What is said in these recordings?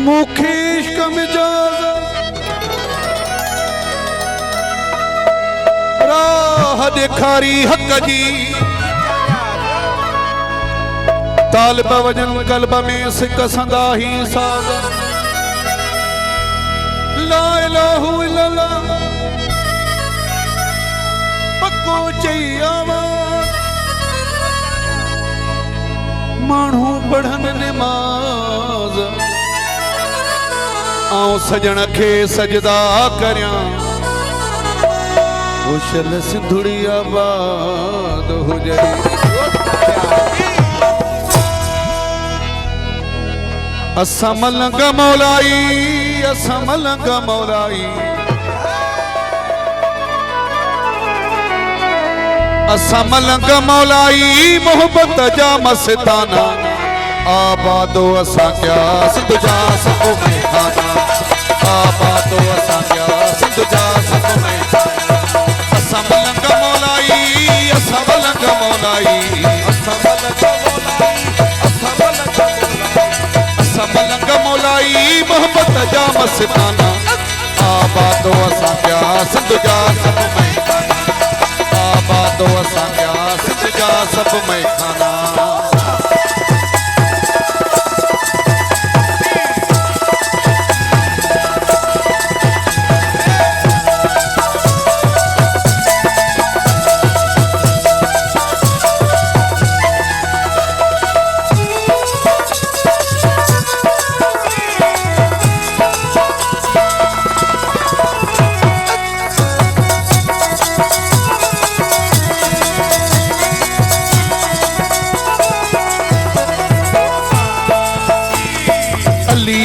मुखे इश्क मिजाज राह दिखारी हक जी तालिब वजन कल्ब में सिक संदा ही साज ला इलाहा इल्लल्लाह पक्को चैयावा मानू पढ़न नमाज आऊं सजण खे सजदा करयां उछल सिंधुड़ी आबाद हुजे असा मलंग मौलाई असा मलंग मौलाई असा मलंग मौलाई मोहब्बत जा मस्ताना आबादो असा क्या सिंधु जा सबो में खाना आबादो असा क्या सिंधु जा सबो में असा मलंग मौलाई असा मलंग मौलाई असा मलंग मौलाई असा मलंग मौलाई असा मलंग मौलाई मोहब्बत जा मस्ताना आबादो असा क्या सिंधु जा सबो में खाना आबादो असा क्या सिंधु जा सबो में खाना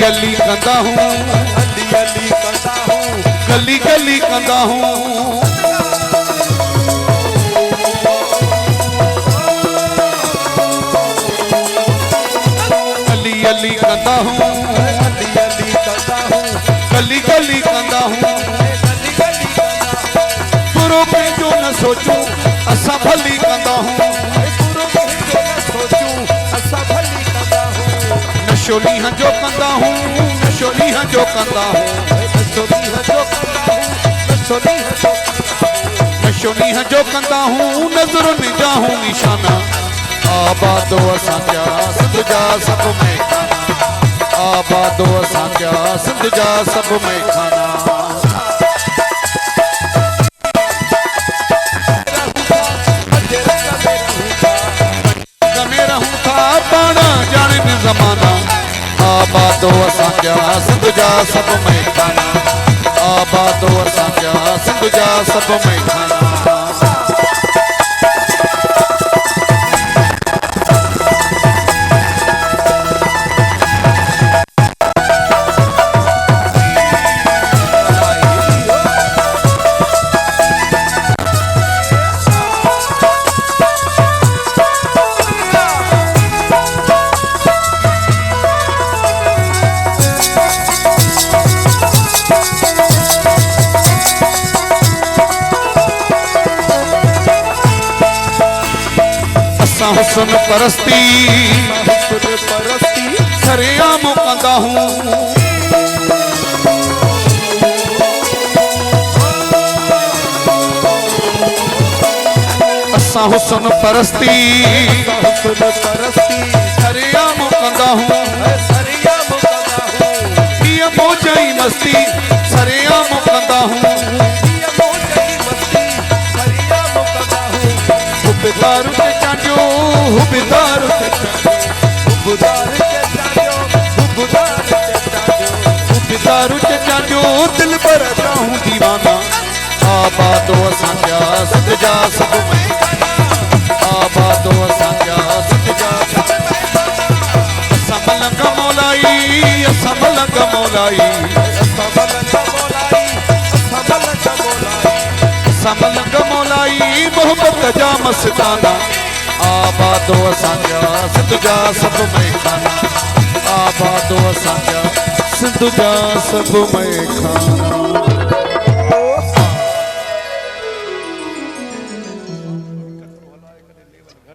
अली कंदा हूँ अली अली कंदा हूँ गली गली कंदा हूँ अली अली कंदा हूँ अली अली कंदा हूँ गली गली कंदा हूँ बुरो पंहिंजो न सोचूं असां भली कंदा हूँ बुरो पंहिंजो न सोचूं असां भली कंदा हूँ नशोली जो कंदा हूँ नशोली जो कंदा हूँ नशोली जो कंदा हूँ नशोली जो कंदा हूँ नजर निगाहूं निशाना आबादो असां क्या सिंध जा सब में खाना आबादो असां क्या सिंध जा सब में खाना में रहूं था पाना जाने जमाना आबादो असां क्या सिंध जा सब में खाना आबादो असां क्या सिंध जा सब में खाना हुस्न परस्ती सरेआम कंदा हूँ असां हुस्न परस्ती सरेआम कंदा हूँ ये मौजई मस्ती सरेआम कंदा हूँ हुबदार के चांजो हुबदार के चांजो दिल पर रहूं दीवाना आबादो असां क्या सिंध जा सब में आबादो असां क्या सिंध जा असां मलंग मौलाई असां मलंग मौलाई असां मलंग मौलाई असां मलंग मौलाई असां मलंग मौलाई मोहब्बत जा मस्ताना आबादो असां क्या सिंध जा सब में खाना आबादो असां क्या सिंध जा सब में खाना